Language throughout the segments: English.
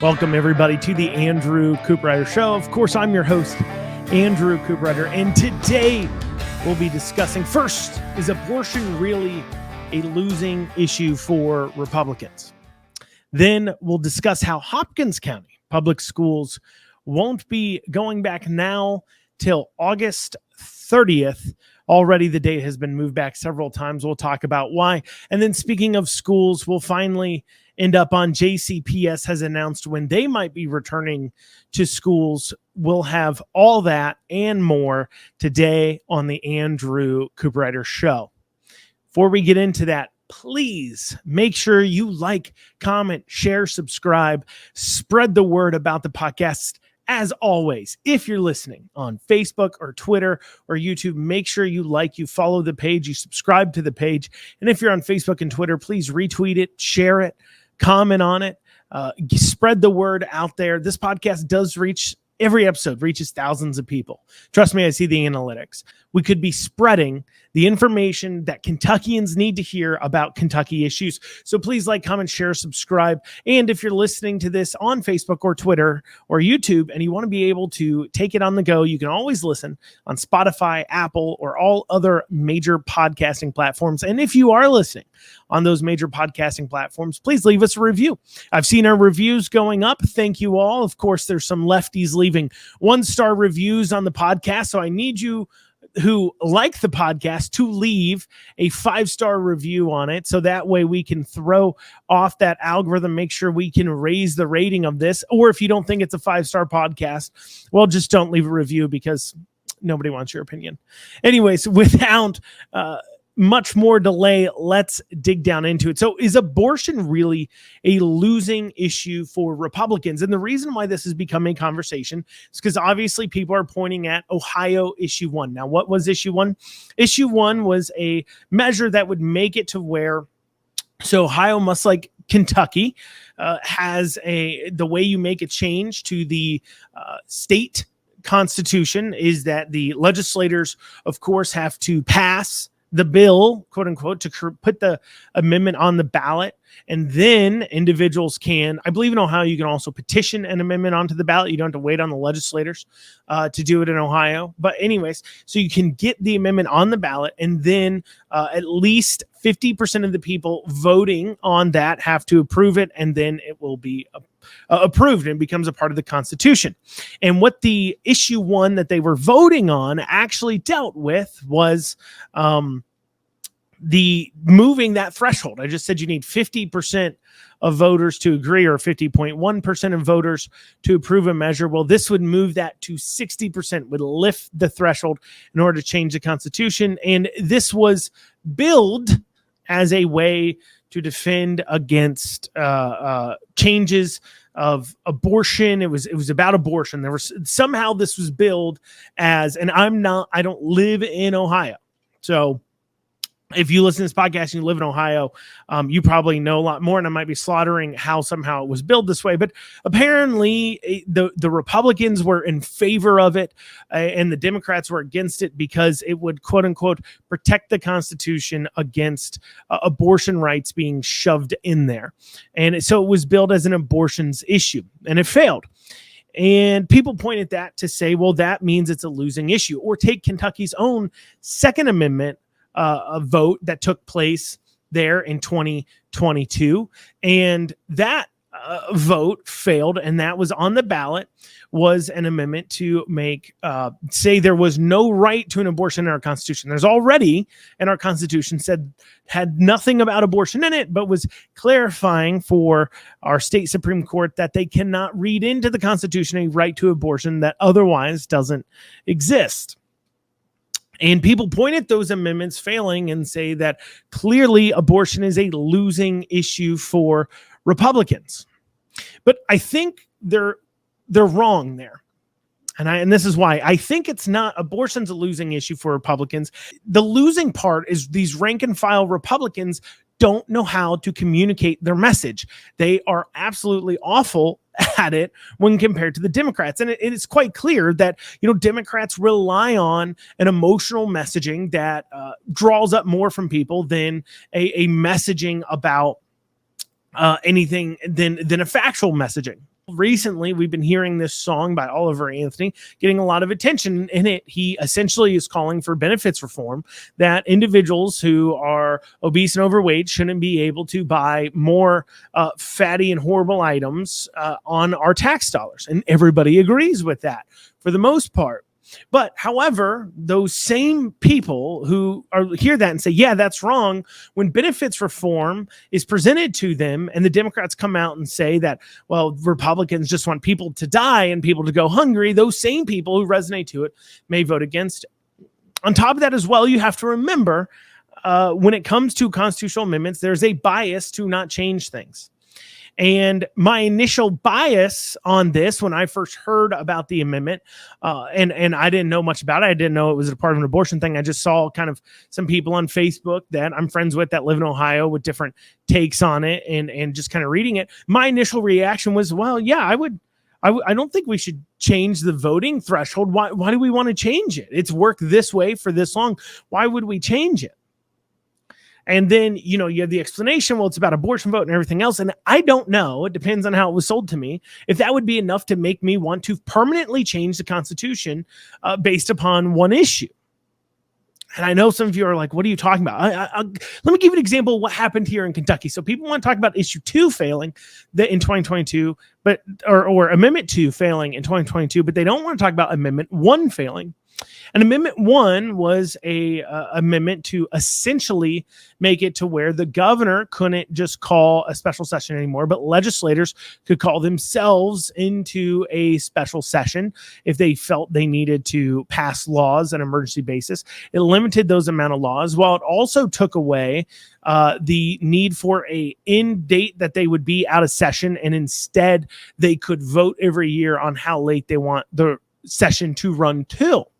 Welcome, everybody, to the Andrew Cooperrider Show. Of course, I'm your host, Andrew Cooperrider, and today we'll be discussing, first, is abortion really a losing issue for Republicans? Then we'll discuss how Hopkins County Public Schools won't be going back now till August 30th. Already the date has been moved back several times. We'll talk about why. And then speaking of schools, we'll finally end up on JCPS has announced when they might be returning to schools. We'll have all that and more today on the Andrew Cooperrider Show. Before we get into that, please make sure you like, comment, share, subscribe, spread the word about the podcast. As always, if you're listening on Facebook or Twitter or YouTube, make sure you follow the page, you subscribe to the page. And if you're on Facebook and Twitter, please retweet it, share it, comment on it, spread the word out there. This podcast does reach, every episode reaches thousands of people. Trust me, I see the analytics. We could be spreading the information that Kentuckians need to hear about Kentucky issues. So please like, comment, share, subscribe. And if you're listening to this on Facebook or Twitter or YouTube and you want to be able to take it on the go, you can always listen on Spotify, Apple, or all other major podcasting platforms. And if you are listening on those major podcasting platforms, please leave us a review. I've seen our reviews going up. Thank you all. Of course, there's some lefties leaving 1-star reviews on the podcast. So I need you who like the podcast to leave a 5-star review on it. So that way we can throw off that algorithm, make sure we can raise the rating of this. Or if you don't think it's a 5-star podcast, well, just don't leave a review because nobody wants your opinion. Anyways, without much more delay, let's dig down into it. So is abortion really a losing issue for Republicans? And the reason why this has become a conversation is because obviously people are pointing at Ohio issue 1. Now, what was issue 1? Issue 1 was a measure that would make it to where, so Ohio, must like Kentucky, has the way you make a change to the state constitution is that the legislators, of course, have to pass the bill, quote unquote, to put the amendment on the ballot. And then individuals can, I believe in Ohio, you can also petition an amendment onto the ballot. You don't have to wait on the legislators to do it in Ohio. But anyways, so you can get the amendment on the ballot, and then at least 50% of the people voting on that have to approve it, and then it will be approved and becomes a part of the Constitution. And what the issue 1 that they were voting on actually dealt with was the moving that threshold. I just said you need 50% of voters to agree, or 50.1% of voters to approve a measure. Well, this would move that to 60%, would lift the threshold in order to change the Constitution. And this was billed as a way to defend against changes of abortion. It was about abortion. There was somehow this was billed as, and I don't live in Ohio. So if you listen to this podcast and you live in Ohio, you probably know a lot more, and I might be slaughtering how somehow it was billed this way. But apparently the Republicans were in favor of it, and the Democrats were against it because it would, quote unquote, protect the Constitution against abortion rights being shoved in there. And so it was billed as an abortions issue, and it failed. And people point at that to say, well, that means it's a losing issue. Or take Kentucky's own Second Amendment a vote that took place there in 2022, and that vote failed, and that was on the ballot, was an amendment to make say there was no right to an abortion in our Constitution. There's already in our Constitution had nothing about abortion in it, but was clarifying for our state Supreme Court that they cannot read into the Constitution a right to abortion that otherwise doesn't exist. And people point at those amendments failing and say that clearly abortion is a losing issue for Republicans. But I think they're wrong there. And this is why. I think it's not, abortion's a losing issue for Republicans. The losing part is these rank and file Republicans don't know how to communicate their message. They are absolutely awful at it when compared to the Democrats. And it is quite clear that, Democrats rely on an emotional messaging that draws up more from people than a messaging about anything than a factual messaging. Recently, we've been hearing this song by Oliver Anthony getting a lot of attention. In it, he essentially is calling for benefits reform, that individuals who are obese and overweight shouldn't be able to buy more fatty and horrible items on our tax dollars. And everybody agrees with that for the most part. But however, those same people who hear that and say, yeah, that's wrong, when benefits reform is presented to them and the Democrats come out and say that, well, Republicans just want people to die and people to go hungry, those same people who resonate to it may vote against it. On top of that as well, you have to remember when it comes to constitutional amendments, there's a bias to not change things. And my initial bias on this, when I first heard about the amendment, and I didn't know much about it. I didn't know it was a part of an abortion thing. I just saw kind of some people on Facebook that I'm friends with that live in Ohio with different takes on it and just kind of reading it. My initial reaction was, well, yeah, I don't think we should change the voting threshold. Why do we want to change it? It's worked this way for this long. Why would we change it? And then, you have the explanation, well, it's about abortion vote and everything else. And I don't know, it depends on how it was sold to me, if that would be enough to make me want to permanently change the Constitution based upon one issue. And I know some of you are like, what are you talking about? Let me give you an example of what happened here in Kentucky. So people want to talk about issue 2 failing in 2022, but or Amendment 2 failing in 2022, but they don't want to talk about Amendment 1 failing. And Amendment 1 was a amendment to essentially make it to where the governor couldn't just call a special session anymore, but legislators could call themselves into a special session if they felt they needed to pass laws on an emergency basis. It limited those amount of laws, while it also took away the need for a end date that they would be out of session, and instead they could vote every year on how late they want the session to run till.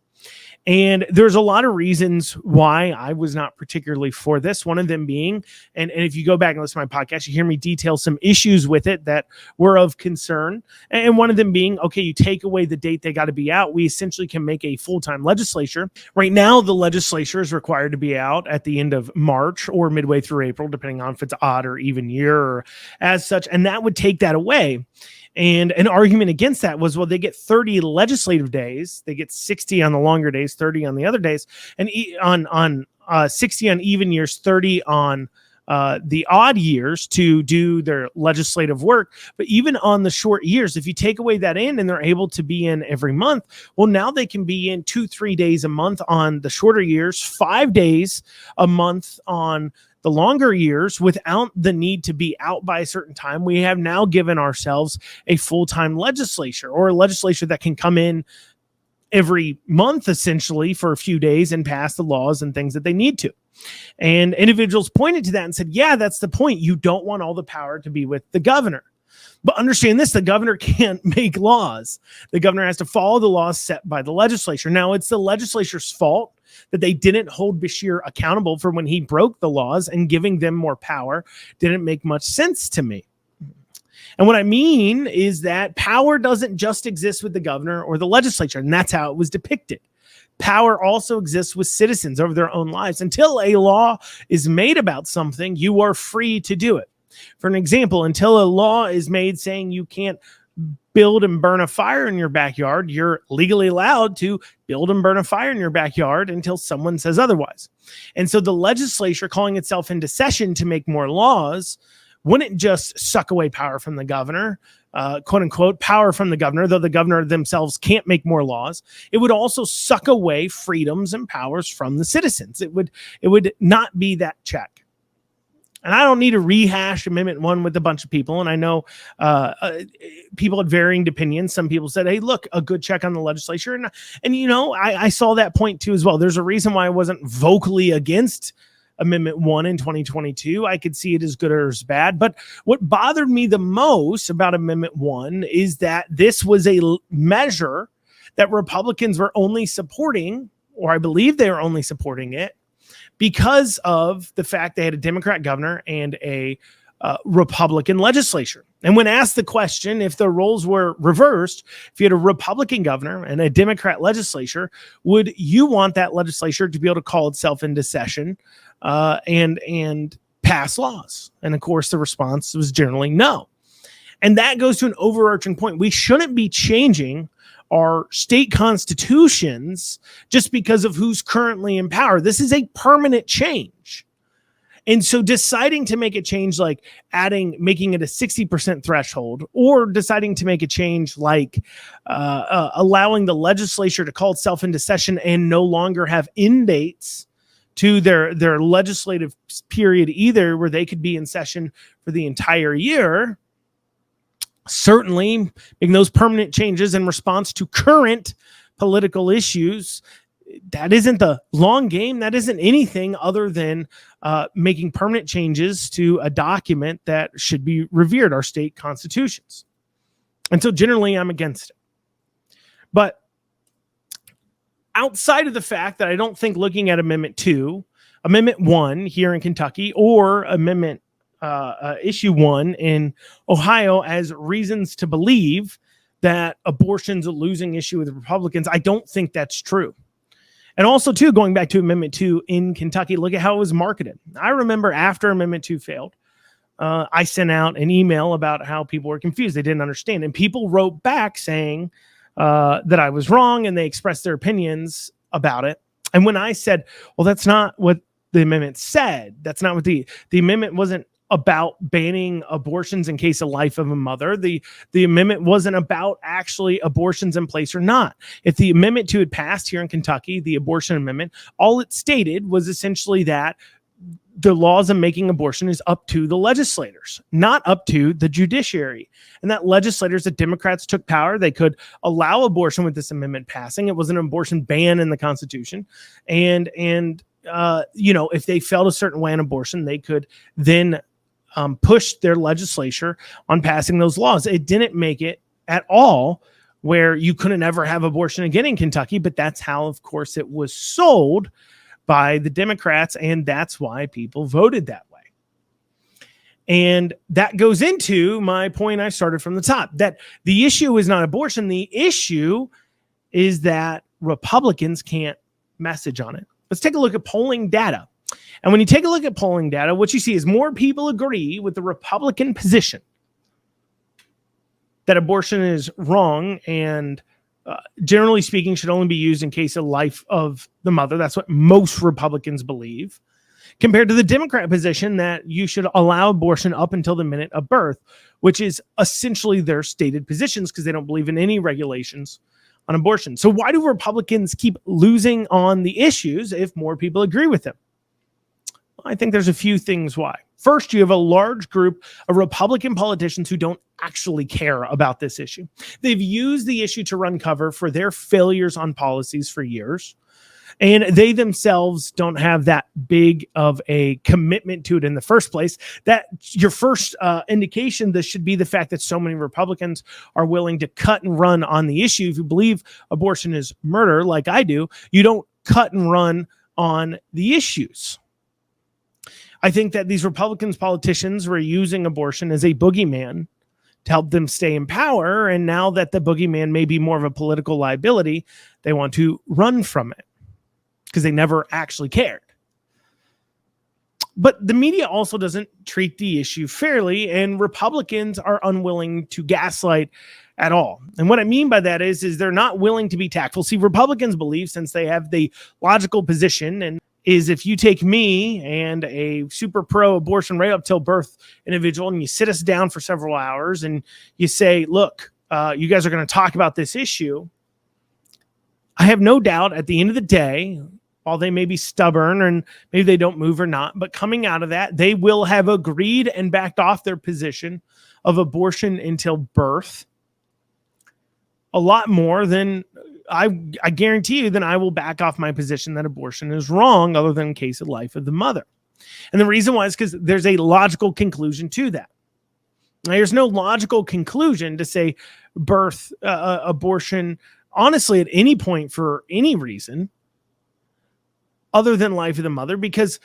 And there's a lot of reasons why I was not particularly for this. One of them being, and if you go back and listen to my podcast, you hear me detail some issues with it that were of concern. And one of them being, okay, you take away the date they got to be out. We essentially can make a full-time legislature. Right now, the legislature is required to be out at the end of March or midway through April, depending on if it's odd or even year or as such. And that would take that away. And an argument against that was, well, they get 30 legislative days. They get 60 on the longer days, 30 on the other days, and on 60 on even years, 30 on the odd years to do their legislative work. But even on the short years, if you take away that in and they're able to be in every month, well, now they can be in 2-3 days a month on the shorter years, 5 days a month on the longer years without the need to be out by a certain time. We have now given ourselves a full-time legislature, or a legislature that can come in every month essentially for a few days and pass the laws and things that they need to. And individuals pointed to that and said, yeah, that's the point. You don't want all the power to be with the governor. But understand this, the governor can't make laws. The governor has to follow the laws set by the legislature. Now, it's the legislature's fault that they didn't hold Beshear accountable for when he broke the laws, and giving them more power didn't make much sense to me. And what I mean is that power doesn't just exist with the governor or the legislature, and that's how it was depicted. Power also exists with citizens over their own lives. Until a law is made about something, you are free to do it. For an example, until a law is made saying you can't build and burn a fire in your backyard, you're legally allowed to build and burn a fire in your backyard until someone says otherwise. And so the legislature calling itself into session to make more laws wouldn't just suck away power from the governor, quote unquote, power from the governor, though the governor themselves can't make more laws. It would also suck away freedoms and powers from the citizens. It would not be that check. And I don't need to rehash Amendment 1 with a bunch of people. And I know people had varying opinions. Some people said, hey, look, a good check on the legislature. And you know, I saw that point too as well. There's a reason why I wasn't vocally against Amendment 1 in 2022. I could see it as good or as bad. But what bothered me the most about Amendment 1 is that this was a measure that Republicans were only supporting, or I believe they were only supporting it, because of the fact they had a Democrat governor and a Republican legislature. And when asked the question, if the roles were reversed, if you had a Republican governor and a Democrat legislature, would you want that legislature to be able to call itself into session and pass laws? And of course, the response was generally no. And that goes to an overarching point. We shouldn't be changing our state constitutions just because of who's currently in power. This is a permanent change. And so deciding to make a change like making it a 60% threshold, or deciding to make a change like allowing the legislature to call itself into session and no longer have end dates to their legislative period either, where they could be in session for the entire year, certainly making those permanent changes in response to current political issues, that isn't the long game. That isn't anything other than making permanent changes to a document that should be revered, our state constitutions. And so generally I'm against it. But outside of the fact that I don't think looking at Amendment 2, Amendment 1 here in Kentucky, or Amendment Issue 1 in Ohio as reasons to believe that abortion's a losing issue with Republicans, I don't think that's true. And also, too, going back to Amendment 2 in Kentucky, look at how it was marketed. I remember after Amendment 2 failed, I sent out an email about how people were confused. They didn't understand. And people wrote back saying that I was wrong, and they expressed their opinions about it. And when I said, well, that's not what the amendment said. That's not what the amendment wasn't about banning abortions in case of life of a mother. The amendment wasn't about actually abortions in place or not. If the Amendment 2 had passed here in Kentucky, the abortion amendment, all it stated was essentially that the laws of making abortion is up to the legislators, not up to the judiciary. And that legislators, the Democrats took power, they could allow abortion with this amendment passing. It was an abortion ban in the Constitution. And if they felt a certain way on abortion, they could then push their legislature on passing those laws. It didn't make it at all where you couldn't ever have abortion again in Kentucky, but that's how, of course, it was sold by the Democrats, and that's why people voted that way. And that goes into my point I started from the top, that the issue is not abortion. The issue is that Republicans can't message on it. Let's take a look at polling data. And when you take a look at polling data, what you see is more people agree with the Republican position that abortion is wrong and generally speaking should only be used in case of life of the mother. That's what most Republicans believe, compared to the Democrat position that you should allow abortion up until the minute of birth, which is essentially their stated positions because they don't believe in any regulations on abortion. So why do Republicans keep losing on the issues if more people agree with them? I think there's a few things why. First, you have a large group of Republican politicians who don't actually care about this issue. They've used the issue to run cover for their failures on policies for years, and they themselves don't have that big of a commitment to it in the first place. That your first indication, this should be the fact that so many Republicans are willing to cut and run on the issue. If you believe abortion is murder, like I do, you don't cut and run on the issues. I think that these Republicans politicians were using abortion as a boogeyman to help them stay in power. And now that the boogeyman may be more of a political liability, they want to run from it because they never actually cared. But the media also doesn't treat the issue fairly, and Republicans are unwilling to gaslight at all. And what I mean by that is they're not willing to be tactful. See, Republicans believe, since they have the logical position, and is if you take me and a super pro abortion right up till birth individual and you sit us down for several hours and you say, look, you guys are going to talk about this issue, I have no doubt at the end of the day, while they may be stubborn and maybe they don't move or not, but coming out of that, they will have agreed and backed off their position of abortion until birth a lot more than I guarantee you, then I will back off my position that abortion is wrong, other than in case of life of the mother. And the reason why is because there's a logical conclusion to that. Now, there's no logical conclusion to say abortion, honestly, at any point for any reason other than life of the mother, because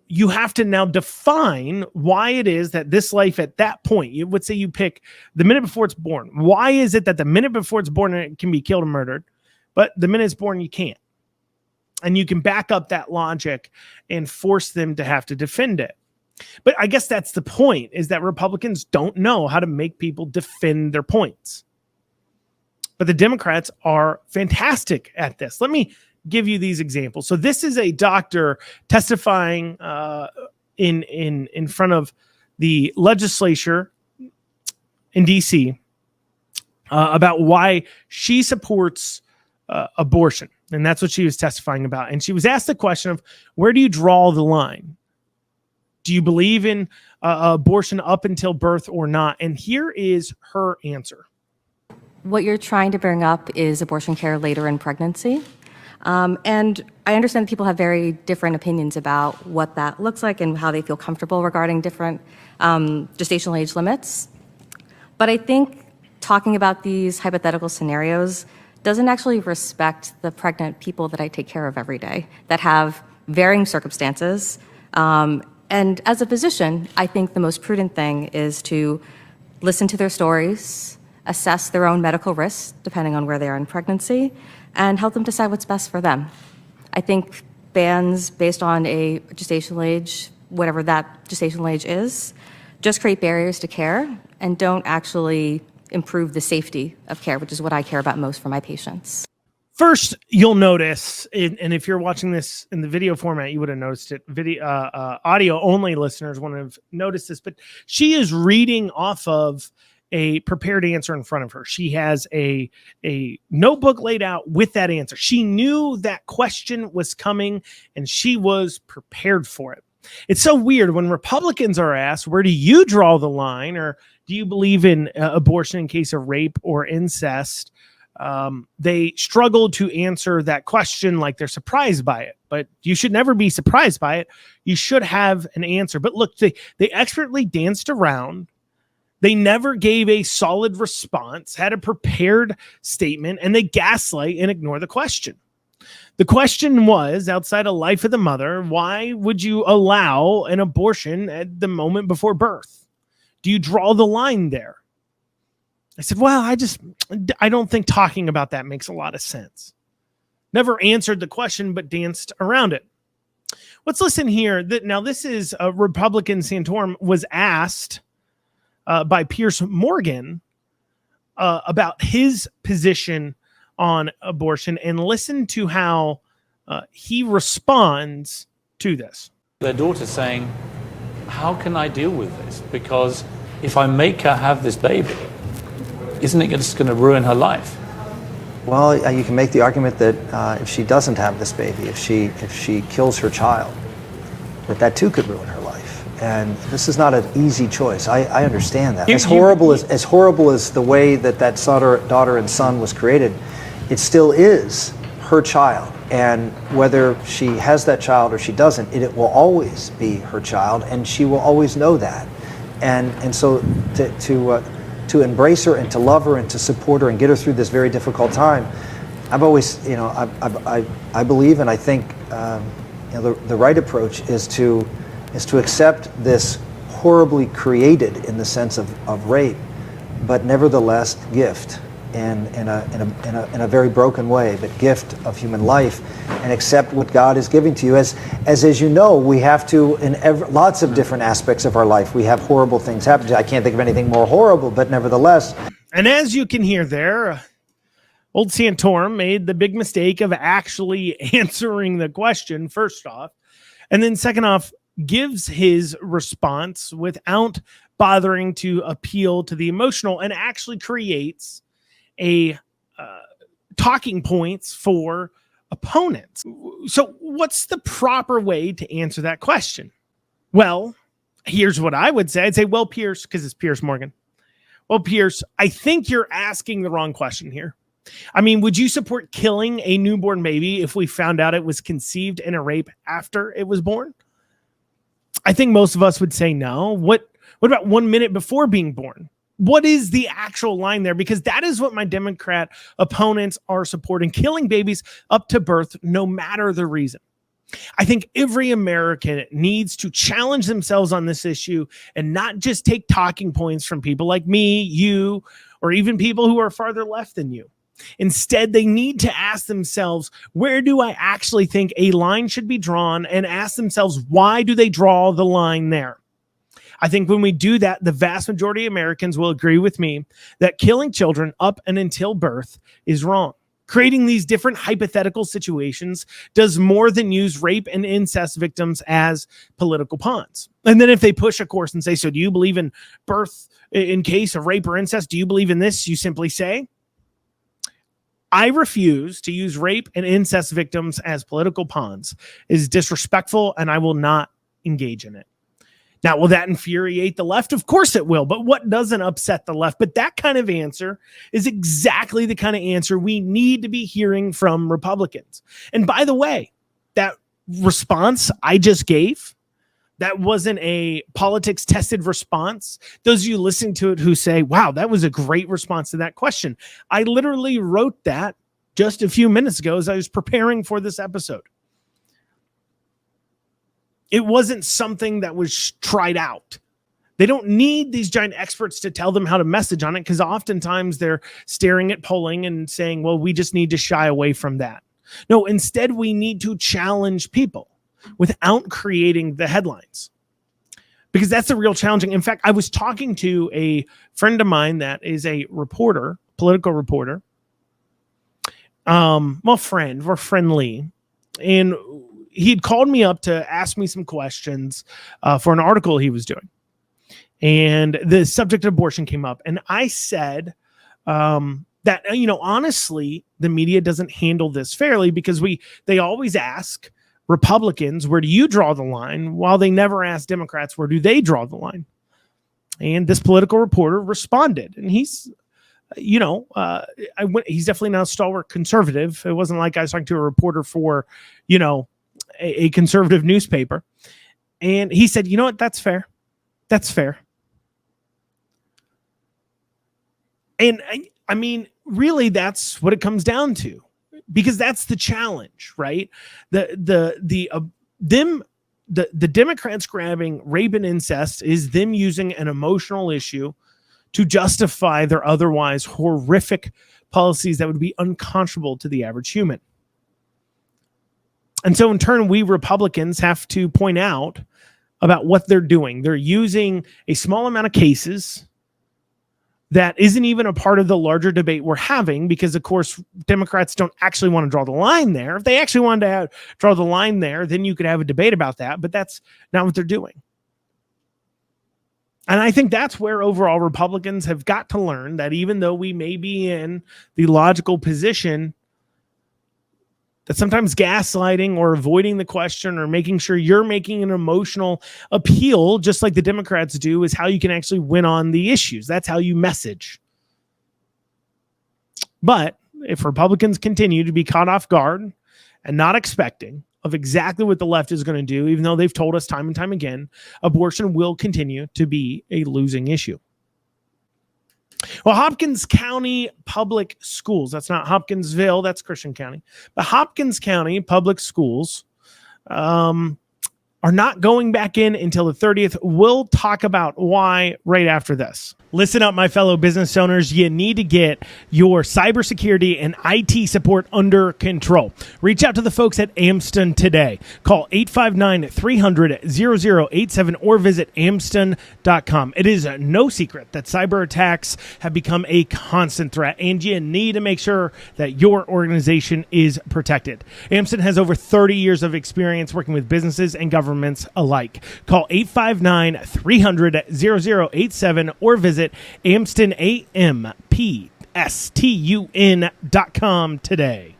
you have to now define why it is that this life at that point, you would say you pick the minute before it's born. Why is it that the minute before it's born it can be killed or murdered, but the minute it's born you can't? And you can back up that logic and force them to have to defend it. But I guess that's the point, is that Republicans don't know how to make people defend their points. But the Democrats are fantastic at this. Let me give you these examples. So this is a doctor testifying in front of the legislature in D.C. About why she supports abortion. And that's what she was testifying about. And she was asked the question of, where do you draw the line? Do you believe in abortion up until birth or not? And here is her answer. What you're trying to bring up is abortion care later in pregnancy. And I understand that people have very different opinions about what that looks like and how they feel comfortable regarding different gestational age limits. But I think talking about these hypothetical scenarios doesn't actually respect the pregnant people that I take care of every day that have varying circumstances. And as a physician, I think the most prudent thing is to listen to their stories, assess their own medical risks, depending on where they are in pregnancy, and help them decide what's best for them. I think bans based on a gestational age, whatever that gestational age is, just create barriers to care and don't actually improve the safety of care, which is what I care about most for my patients. First, you'll notice, and if you're watching this in the video format, you would have noticed it. Audio only listeners wouldn't have noticed this, but she is reading off of a prepared answer in front of her. She has a notebook laid out with that answer. She knew that question was coming and she was prepared for it. It's so weird when Republicans are asked, where do you draw the line? Or do you believe in abortion in case of rape or incest? They struggle to answer that question like they're surprised by it, but you should never be surprised by it. You should have an answer. But look, they expertly danced around. They never gave a solid response, had a prepared statement, and they gaslight and ignore the question. The question was, outside of life of the mother, why would you allow an abortion at the moment before birth? Do you draw the line there? I said, well, I don't think talking about that makes a lot of sense. Never answered the question, but danced around it. Let's listen here. Now, this is Republican Santorum was asked by Piers Morgan about his position on abortion, and listen to how he responds to this. Their daughter saying, how can I deal with this? Because if I make her have this baby, isn't it just going to ruin her life? Well, you can make the argument that if she doesn't have this baby, if she kills her child, that too could ruin her life. And this is not an easy choice. I understand that. As horrible as the way that daughter and son was created, it still is her child. And whether she has that child or she doesn't, it will always be her child, and she will always know that. And so to embrace her and to love her and to support her and get her through this very difficult time, I've always, I believe, and I think the right approach is to accept this horribly created, in the sense of rape, but nevertheless gift, and in a very broken way, but gift of human life, and accept what God is giving to you. As you know, we have to, in lots of different aspects of our life, we have horrible things happen. I can't think of anything more horrible, but nevertheless. And as you can hear there, old Santorum made the big mistake of actually answering the question, first off, and then second off, gives his response without bothering to appeal to the emotional, and actually creates a talking points for opponents. So what's the proper way to answer that question? Well, here's what I would say. I'd say, well, Piers, because it's Piers Morgan. Well, Piers, I think you're asking the wrong question here. I mean, would you support killing a newborn baby if we found out it was conceived in a rape after it was born? I think most of us would say no. What about 1 minute before being born? What is the actual line there? Because that is what my Democrat opponents are supporting, killing babies up to birth, no matter the reason. I think every American needs to challenge themselves on this issue and not just take talking points from people like me, you, or even people who are farther left than you. Instead, they need to ask themselves, where do I actually think a line should be drawn, and ask themselves, why do they draw the line there? I think when we do that, the vast majority of Americans will agree with me that killing children up and until birth is wrong. Creating these different hypothetical situations does more than use rape and incest victims as political pawns. And then if they push a course and say, so do you believe in birth in case of rape or incest? Do you believe in this? You simply say, I refuse to use rape and incest victims as political pawns. It is disrespectful, and I will not engage in it. Now, will that infuriate the left? Of course it will. But what doesn't upset the left? But that kind of answer is exactly the kind of answer we need to be hearing from Republicans. And by the way, that response I just gave, that wasn't a politics tested response. Those of you listening to it who say, wow, that was a great response to that question. I literally wrote that just a few minutes ago as I was preparing for this episode. It wasn't something that was tried out. They don't need these giant experts to tell them how to message on it, because oftentimes they're staring at polling and saying, well, we just need to shy away from that. No, instead, we need to challenge people without creating the headlines, because that's the real challenging. In fact, I was talking to a friend of mine that is a reporter, political reporter. We're friendly. And he had called me up to ask me some questions for an article he was doing. And the subject of abortion came up. And I said that, honestly, the media doesn't handle this fairly, because they always ask Republicans, where do you draw the line? While they never ask Democrats, where do they draw the line? And this political reporter responded. And he's, he's definitely not a stalwart conservative. It wasn't like I was talking to a reporter for, a conservative newspaper. And he said, you know what? That's fair. That's fair. And I mean, really, that's what it comes down to, because that's the challenge, right? The Democrats grabbing rape and incest is them using an emotional issue to justify their otherwise horrific policies that would be unconscionable to the average human. And so in turn, we Republicans have to point out about what they're doing. They're using a small amount of cases that isn't even a part of the larger debate we're having, because, of course, Democrats don't actually want to draw the line there. If they actually wanted to draw the line there, then you could have a debate about that, but that's not what they're doing. And I think that's where overall Republicans have got to learn that even though we may be in the logical position that sometimes gaslighting or avoiding the question or making sure you're making an emotional appeal, just like the Democrats do, is how you can actually win on the issues. That's how you message. But if Republicans continue to be caught off guard and not expecting of exactly what the left is going to do, even though they've told us time and time again, abortion will continue to be a losing issue. Well, Hopkins County Public Schools, that's not Hopkinsville, that's Christian County, but Hopkins County Public Schools are not going back in until the 30th. We'll talk about why right after this. Listen up, my fellow business owners. You need to get your cybersecurity and IT support under control. Reach out to the folks at Amston today. Call 859-300-0087 or visit amston.com. It is no secret that cyber attacks have become a constant threat, and you need to make sure that your organization is protected. Amston has over 30 years of experience working with businesses and governments alike. Call 859-300-0087 or visit AmstonAMPSTUN.com today.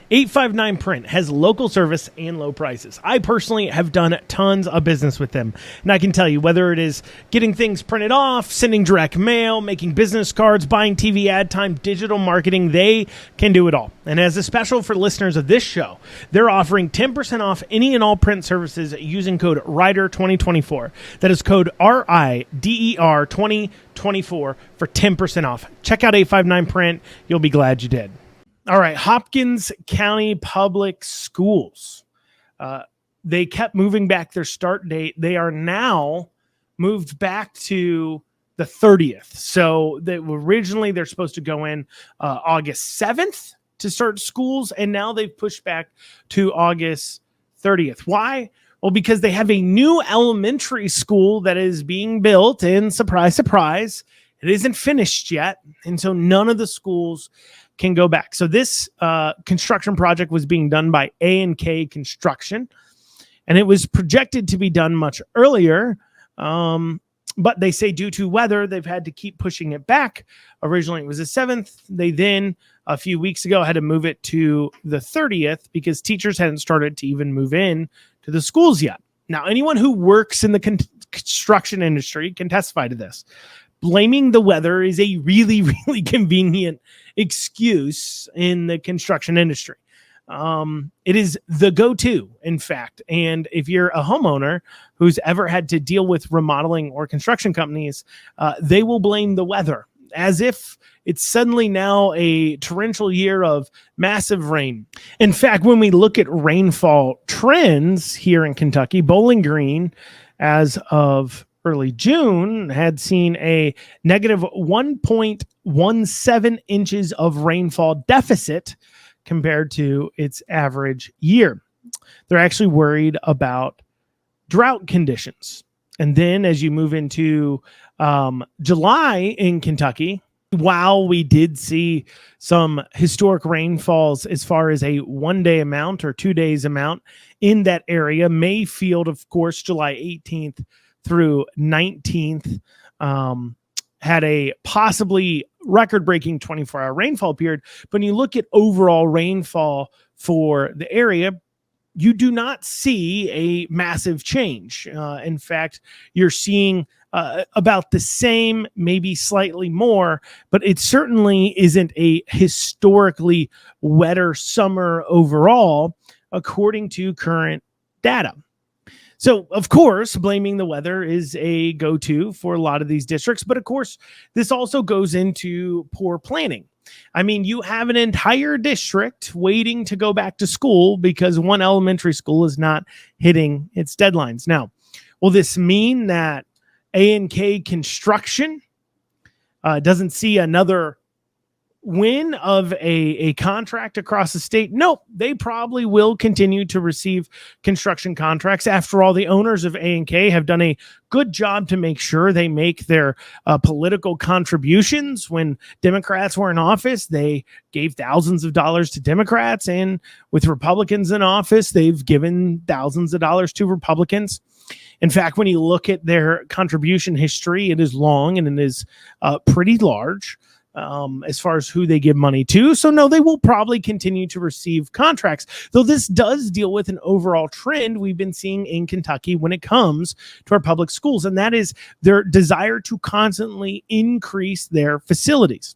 859 Print has local service and low prices. I personally have done tons of business with them, and I can tell you, whether it is getting things printed off, sending direct mail, making business cards, buying TV ad time, digital marketing, they can do it all. And as a special for listeners of this show, they're offering 10% off any and all print services using code RIDER2024. That is code RIDER 2024 for 10% off. Check out 859 Print. You'll be glad you did. All right, Hopkins County Public Schools. They kept moving back their start date. They are now moved back to the 30th. So originally they're supposed to go in August 7th to start schools, and now they've pushed back to August 30th. Why? Well, because they have a new elementary school that is being built, and surprise, surprise, it isn't finished yet. And so none of the schools can go back. So this construction project was being done by A&K Construction, and it was projected to be done much earlier. But they say due to weather, they've had to keep pushing it back. Originally, it was the 7th. They then, a few weeks ago, had to move it to the 30th because teachers hadn't started to even move in to the schools yet. Now, anyone who works in the construction industry can testify to this. Blaming the weather is a really, really convenient excuse in the construction industry. It is the go-to, in fact. And if you're a homeowner who's ever had to deal with remodeling or construction companies, they will blame the weather as if it's suddenly now a torrential year of massive rain. In fact, when we look at rainfall trends here in Kentucky, Bowling Green, as of early June, had seen a negative 1.17 inches of rainfall deficit compared to its average year. They're actually worried about drought conditions. And then as you move into July in Kentucky, while we did see some historic rainfalls as far as a 1 day amount or 2 days amount in that area, Mayfield, of course, July 18th through 19th, had a possibly record-breaking 24-hour rainfall period. But when you look at overall rainfall for the area, you do not see a massive change. In fact, you're seeing about the same, maybe slightly more, but it certainly isn't a historically wetter summer overall, according to current data. So, of course, blaming the weather is a go-to for a lot of these districts. But, of course, this also goes into poor planning. I mean, you have an entire district waiting to go back to school because one elementary school is not hitting its deadlines. Now, will this mean that A&K Construction doesn't see another win of a contract across the state? Nope. They probably will continue to receive construction contracts. After all, the owners of A&K have done a good job to make sure they make their political contributions. When Democrats were in office, they gave thousands of dollars to Democrats, and with Republicans in office, they've given thousands of dollars to Republicans. In fact, when you look at their contribution history, it is long and it is pretty large. As far as who they give money to. So no, they will probably continue to receive contracts, though this does deal with an overall trend we've been seeing in Kentucky when it comes to our public schools, and that is their desire to constantly increase their facilities.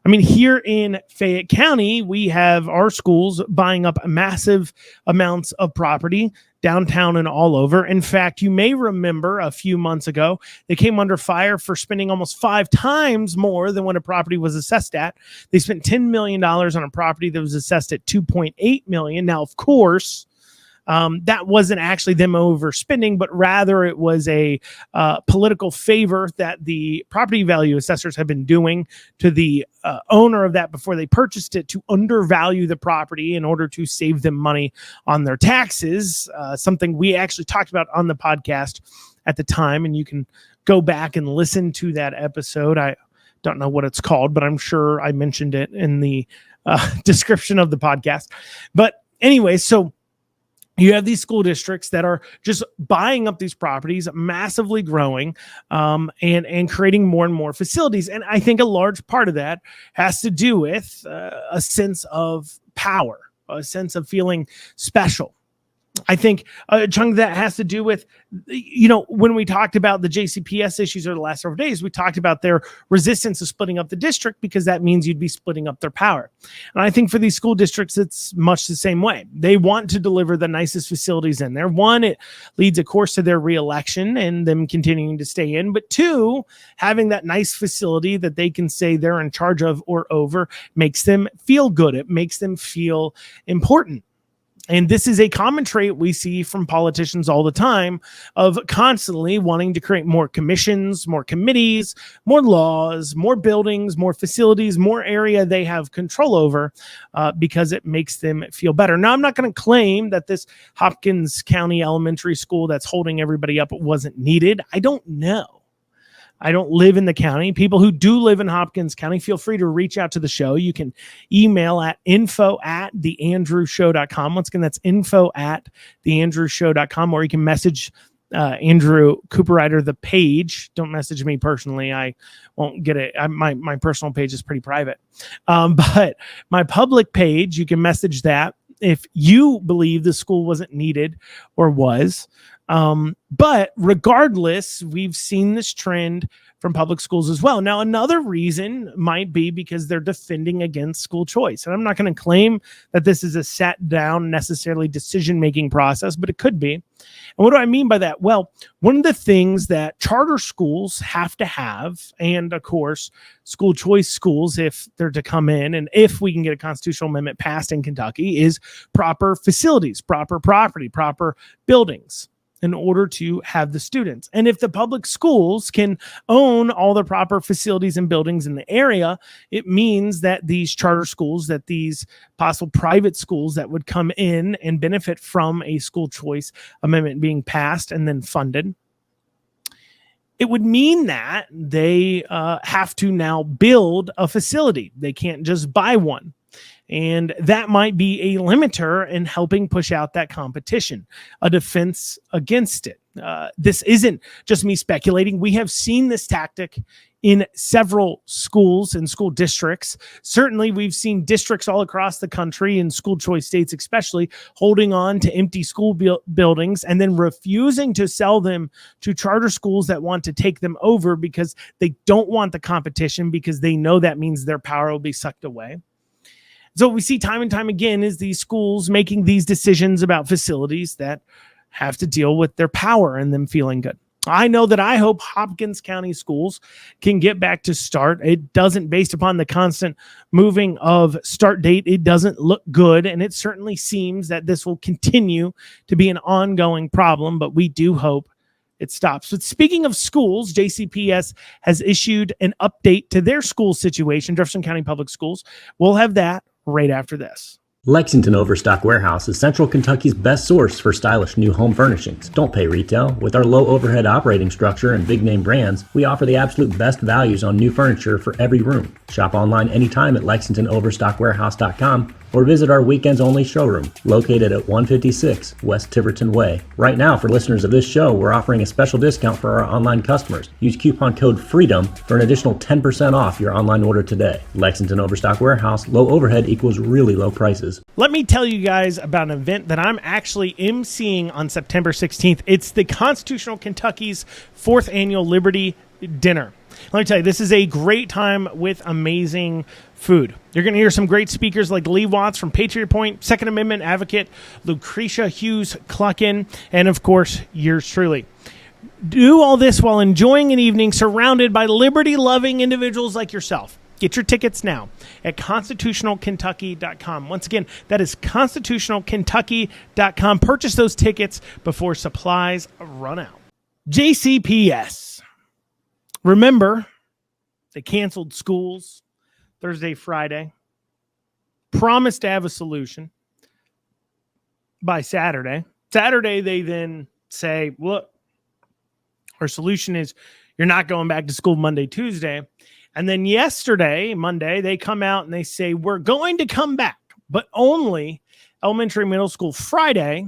I mean, here in Fayette County, we have our schools buying up massive amounts of property downtown and all over. In fact, you may remember a few months ago, they came under fire for spending almost 5 times more than what a property was assessed at. They spent $10 million on a property that was assessed at $2.8 million. Now, of course, that wasn't actually them overspending, but rather it was a political favor that the property value assessors have been doing to the owner of that before they purchased it, to undervalue the property in order to save them money on their taxes, something we actually talked about on the podcast at the time, and you can go back and listen to that episode. I don't know what it's called, but I'm sure I mentioned it in the description of the podcast. But anyway, so you have these school districts that are just buying up these properties, massively growing, and creating more and more facilities. And I think a large part of that has to do with a sense of power, a sense of feeling special. I think a chunk of that has to do with, when we talked about the JCPS issues over the last several days, we talked about their resistance to splitting up the district because that means you'd be splitting up their power. And I think for these school districts, it's much the same way. They want to deliver the nicest facilities in there. One, it leads, of course, to their reelection and them continuing to stay in. But two, having that nice facility that they can say they're in charge of or over makes them feel good. It makes them feel important. And this is a common trait we see from politicians all the time of constantly wanting to create more commissions, more committees, more laws, more buildings, more facilities, more area they have control over because it makes them feel better. Now, I'm not going to claim that this Hopkins County Elementary School that's holding everybody up wasn't needed. I don't know. I don't live in the county. People who do live in Hopkins County, feel free to reach out to the show. You can email at info@theandrewshow.com. Once again, that's info@theandrewshow.com, or you can message Andrew Cooperrider, the page. Don't message me personally. I won't get it. My personal page is pretty private. But my public page, you can message that if you believe the school wasn't needed or was. But regardless, we've seen this trend from public schools as well. Now, another reason might be because they're defending against school choice. And I'm not going to claim that this is a sat down necessarily decision-making process, but it could be. And what do I mean by that? Well, one of the things that charter schools have to have, and of course, school choice schools, if they're to come in, and if we can get a constitutional amendment passed in Kentucky, is proper facilities, proper property, proper buildings, in order to have the students. And if the public schools can own all the proper facilities and buildings in the area, it means that these charter schools, that these possible private schools that would come in and benefit from a school choice amendment being passed and then funded, it would mean that they have to now build a facility. They can't just buy one. And that might be a limiter in helping push out that competition, a defense against it. This isn't just me speculating. We have seen this tactic in several schools and school districts. Certainly, we've seen districts all across the country, in school choice states especially, holding on to empty school buildings and then refusing to sell them to charter schools that want to take them over because they don't want the competition, because they know that means their power will be sucked away. So what we see time and time again is these schools making these decisions about facilities that have to deal with their power and them feeling good. I know that I hope Hopkins County schools can get back to start. It doesn't, based upon the constant moving of start date, it doesn't look good. And it certainly seems that this will continue to be an ongoing problem, but we do hope it stops. But speaking of schools, JCPS has issued an update to their school situation, Jefferson County Public Schools. We'll have that right after this. Lexington Overstock Warehouse is Central Kentucky's best source for stylish new home furnishings. Don't pay retail. With our low overhead operating structure and big name brands, we offer the absolute best values on new furniture for every room. Shop online anytime at LexingtonOverstockWarehouse.com or visit our weekends only showroom located at 156 West Tiverton Way. Right now, for listeners of this show, we're offering a special discount for our online customers. Use coupon code FREEDOM for an additional 10% off your online order today. Lexington Overstock Warehouse, low overhead equals really low prices. Let me tell you guys about an event that I'm actually emceeing on September 16th. It's the Constitutional Kentucky's 4th Annual Liberty Dinner. Let me tell you, this is a great time with amazing food. You're going to hear some great speakers like Lee Watts from Patriot Point, Second Amendment advocate Lucretia Hughes-Cluckin, and of course, yours truly. Do all this while enjoying an evening surrounded by liberty-loving individuals like yourself. Get your tickets now at constitutionalkentucky.com. Once again, that is constitutionalkentucky.com. Purchase those tickets before supplies run out. JCPS. Remember, they canceled schools Thursday, Friday. Promised to have a solution by Saturday. Saturday, they then say, look, our solution is you're not going back to school Monday, Tuesday. And then yesterday, Monday, they come out and they say, we're going to come back, but only elementary, middle school Friday,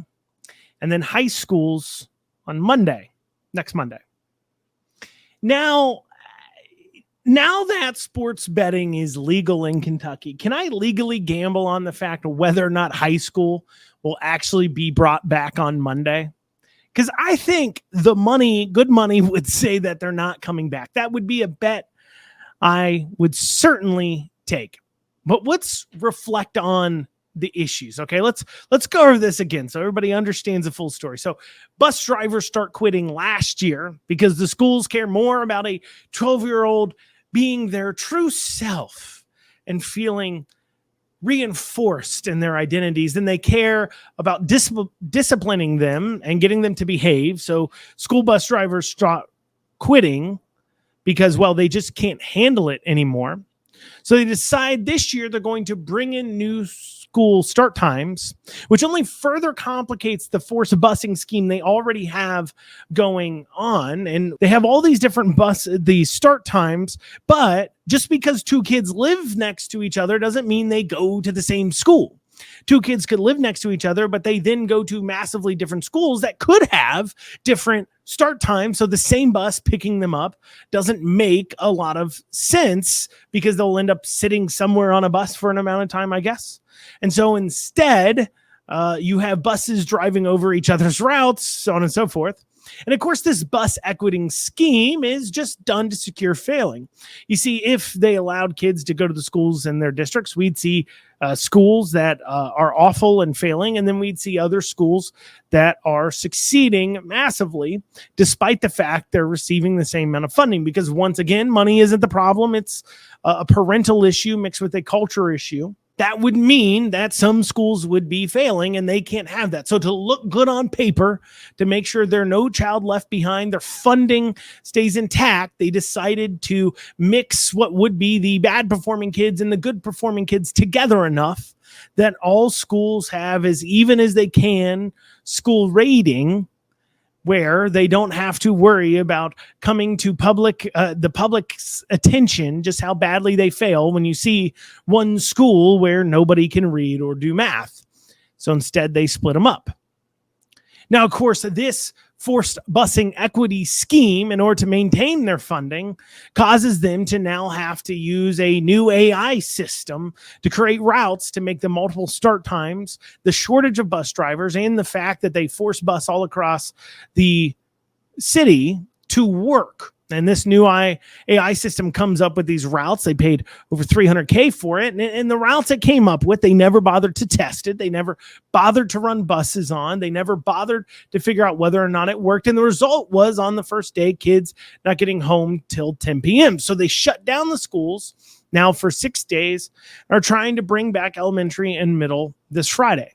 and then high schools on Monday, next Monday. Now that sports betting is legal in Kentucky, can I legally gamble on the fact of whether or not high school will actually be brought back on Monday? Because I think good money would say that they're not coming back. That would be a bet I would certainly take. But let's reflect on the issues. Okay, let's go over this again so everybody understands the full story. So bus drivers start quitting last year because the schools care more about a 12-year-old being their true self and feeling reinforced in their identities, then they care about disciplining them and getting them to behave. So school bus drivers stop quitting because, well, they just can't handle it anymore. So they decide this year they're going to bring in new school start times, which only further complicates the forced busing scheme they already have going on. And they have all these different these start times, but just because two kids live next to each other doesn't mean they go to the same school. Two kids could live next to each other, but they then go to massively different schools that could have different start times. So the same bus picking them up doesn't make a lot of sense because they'll end up sitting somewhere on a bus for an amount of time, I guess. And so instead, you have buses driving over each other's routes, so on and so forth. And of course, this bus equiting scheme is just done to secure failing. You see, if they allowed kids to go to the schools in their districts, we'd see schools that are awful and failing, and then we'd see other schools that are succeeding massively, despite the fact they're receiving the same amount of funding. Because once again, money isn't the problem. It's a parental issue mixed with a culture issue. That would mean that some schools would be failing, and they can't have that. So to look good on paper, to make sure there's no child left behind, their funding stays intact, they decided to mix what would be the bad performing kids and the good performing kids together enough that all schools have as even as they can school rating, where they don't have to worry about coming to the public's attention, just how badly they fail when you see one school where nobody can read or do math. So instead, they split them up. Now, of course, this forced busing equity scheme, in order to maintain their funding, causes them to now have to use a new AI system to create routes to make the multiple start times, the shortage of bus drivers, and the fact that they force bus all across the city to work. And this new AI system comes up with these routes. They paid over $300K for it. And the routes it came up with, they never bothered to test it. They never bothered to run buses on. They never bothered to figure out whether or not it worked. And the result was, on the first day, kids not getting home till 10 p.m. So they shut down the schools now for 6 days, are trying to bring back elementary and middle this Friday.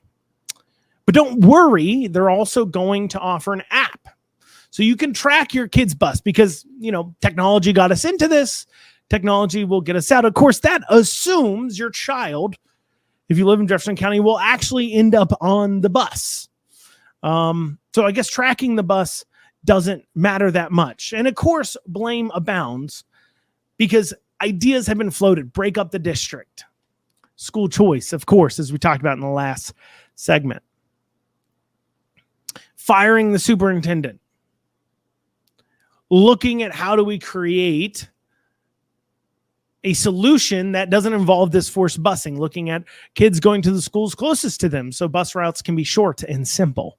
But don't worry, they're also going to offer an app. So you can track your kid's bus because, technology got us into this. Technology will get us out. Of course, that assumes your child, if you live in Jefferson County, will actually end up on the bus. So I guess tracking the bus doesn't matter that much. And of course, blame abounds because ideas have been floated. Break up the district. School choice, of course, as we talked about in the last segment. Firing the superintendent. Looking at how do we create a solution that doesn't involve this forced busing, looking at kids going to the schools closest to them so bus routes can be short and simple.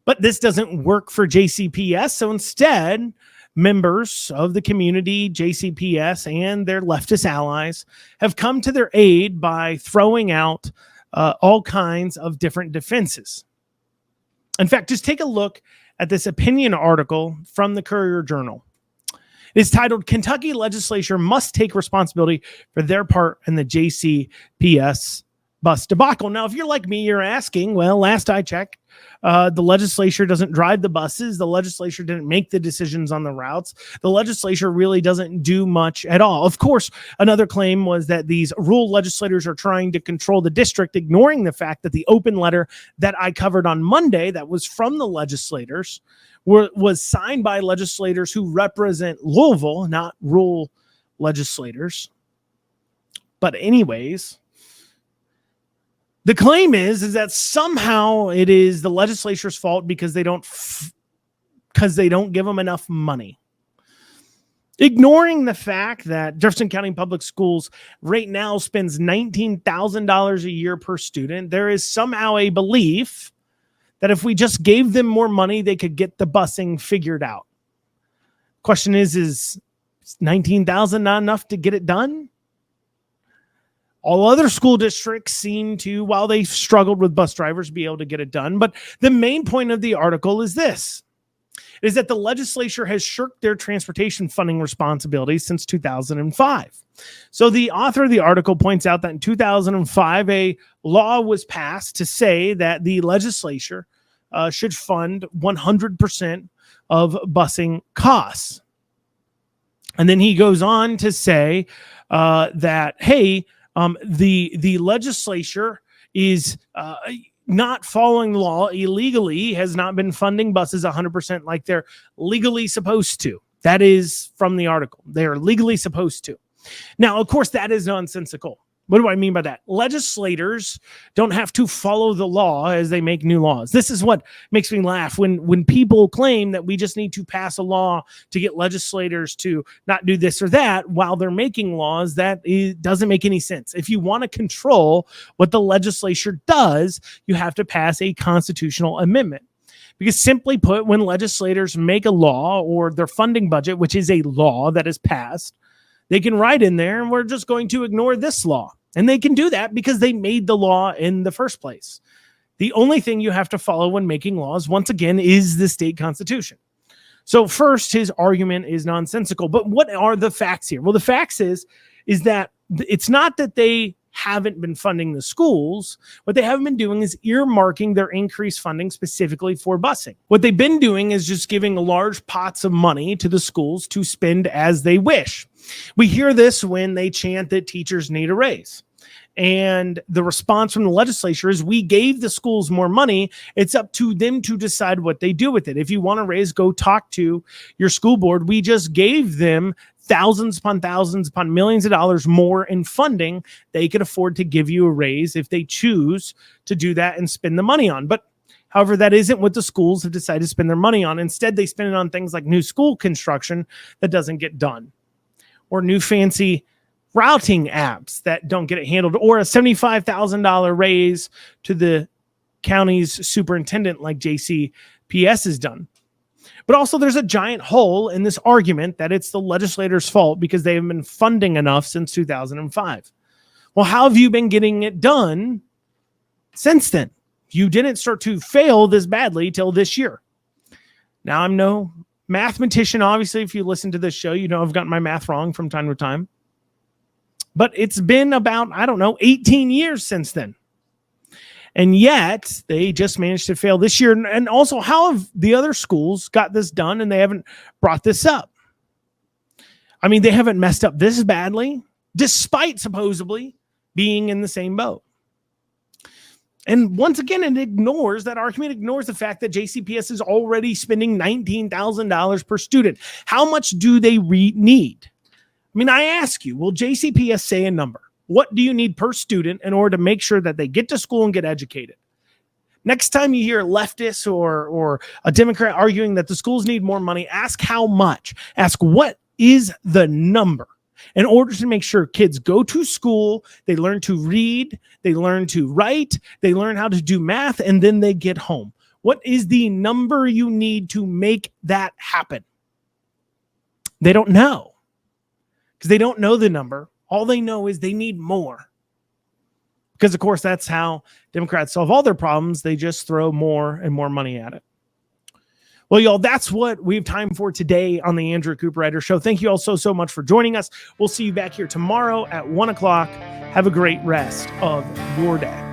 But this doesn't work for JCPS, so instead, members of the community, JCPS, and their leftist allies have come to their aid by throwing out all kinds of different defenses. In fact, just take a look at this opinion article from the Courier-Journal. It's titled, "Kentucky Legislature Must Take Responsibility for Their Part in the JCPS Bus Debacle." Now, if you're like me, you're asking, well, last I checked, the legislature doesn't drive the buses. The legislature didn't make the decisions on the routes. The legislature really doesn't do much at all. Of course, another claim was that these rural legislators are trying to control the district, ignoring the fact that the open letter that I covered on Monday that was from the legislators was signed by legislators who represent Louisville, not rural legislators. But anyways, the claim is that somehow it is the legislature's fault because they don't give them enough money. Ignoring the fact that Jefferson County Public Schools right now spends $19,000 a year per student, there is somehow a belief that if we just gave them more money, they could get the busing figured out. Question is $19,000 not enough to get it done? All other school districts seem to, while they've struggled with bus drivers, be able to get it done. But the main point of the article is this. is that the legislature has shirked their transportation funding responsibilities since 2005. So the author of the article points out that in 2005, a law was passed to say that the legislature should fund 100% of busing costs. And then he goes on to say that, hey, the legislature is not following the law illegally, has not been funding buses 100% like they're legally supposed to. That is from the article. They are legally supposed to. Now, of course, that is nonsensical. What do I mean by that? Legislators don't have to follow the law as they make new laws. This is what makes me laugh when people claim that we just need to pass a law to get legislators to not do this or that while they're making laws. That doesn't make any sense. If you want to control what the legislature does, you have to pass a constitutional amendment. Because simply put, when legislators make a law or their funding budget, which is a law that is passed, they can write in there, and we're just going to ignore this law. And they can do that because they made the law in the first place. The only thing you have to follow when making laws, once again, is the state constitution. So first, his argument is nonsensical. But what are the facts here? Well, the facts is that it's not that they haven't been funding the schools. What they haven't been doing is earmarking their increased funding specifically for busing. What they've been doing is just giving large pots of money to the schools to spend as they wish. We hear this when they chant that teachers need a raise. And the response from the legislature is, we gave the schools more money. It's up to them to decide what they do with it. If you want to raise, go talk to your school board. We just gave them thousands upon millions of dollars more in funding. They could afford to give you a raise if they choose to do that and spend the money on. But however, that isn't what the schools have decided to spend their money on. Instead, they spend it on things like new school construction that doesn't get done, or new fancy routing apps that don't get it handled, or a $75,000 raise to the county's superintendent like JCPS has done. But also there's a giant hole in this argument that it's the legislators' fault because they haven't been funding enough since 2005. Well, how have you been getting it done since then? You didn't start to fail this badly till this year. Now, I'm no mathematician. Obviously, if you listen to this show, you know I've gotten my math wrong from time to time. But it's been about, 18 years since then. And yet, they just managed to fail this year. And also, how have the other schools got this done and they haven't brought this up? I mean, they haven't messed up this badly, despite supposedly being in the same boat. And once again, that argument ignores the fact that JCPS is already spending $19,000 per student. How much do they need? I mean, I ask you, will JCPS say a number? What do you need per student in order to make sure that they get to school and get educated? Next time you hear a leftist or a Democrat arguing that the schools need more money, ask how much. Ask what is the number in order to make sure kids go to school, they learn to read, they learn to write, they learn how to do math, and then they get home. What is the number you need to make that happen? They don't know. Because they don't know the number. All they know is they need more. Because, of course, that's how Democrats solve all their problems. They just throw more and more money at it. Well, y'all, that's what we have time for today on the Andrew Cooperrider Show. Thank you all so much for joining us. We'll see you back here tomorrow at 1 o'clock. Have a great rest of your day.